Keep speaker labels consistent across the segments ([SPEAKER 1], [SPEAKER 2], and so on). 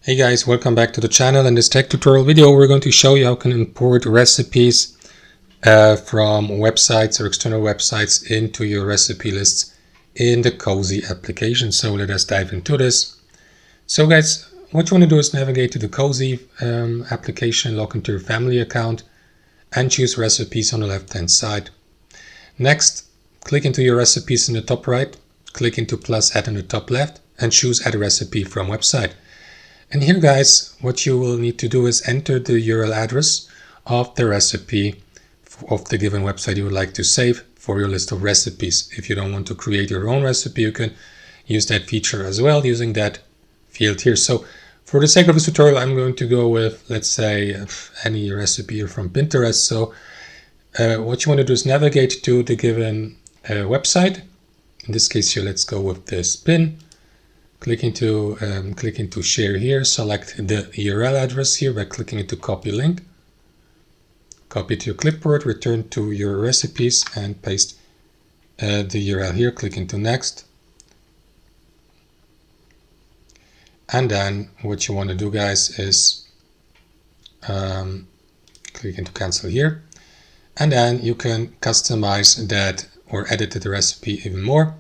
[SPEAKER 1] Hey guys, welcome back to the channel. In this tech tutorial video we're going to show you how you can import recipes from websites or external websites into your recipe lists in the Cozi application. So let us dive into this. So guys, what you want to do is navigate to the Cozi application, log into your family account and choose recipes on the left hand side. Next, click into your recipes in the top right, click into plus add in the top left and choose add recipe from website. And here guys, what you will need to do is enter the URL address of the recipe of the given website you would like to save for your list of recipes. If you don't want to create your own recipe, you can use that feature as well using that field here. So for the sake of this tutorial, I'm going to go with, let's say, any recipe from Pinterest. So what you want to do is navigate to the given website. In this case here, let's go with this pin. Click into share here, select the URL address here by clicking into copy link. Copy it to your clipboard, return to your recipes and paste the URL here, click into next. And then what you want to do guys is click into cancel here. And then you can customize that or edit the recipe even more.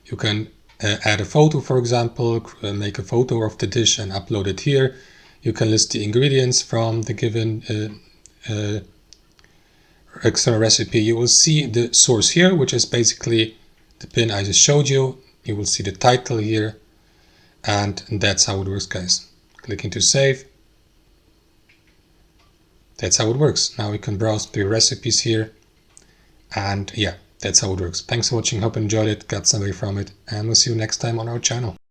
[SPEAKER 1] You can add a photo, for example, make a photo of the dish and upload it here. You can list the ingredients from the given external recipe. You will see the source here, which is basically the pin I just showed you. You will see the title here, and that's how it works, guys. Click into save. That's how it works. Now we can browse through recipes here, and yeah, that's how it works. Thanks for watching, hope you enjoyed it, got something from it, and we'll see you next time on our channel.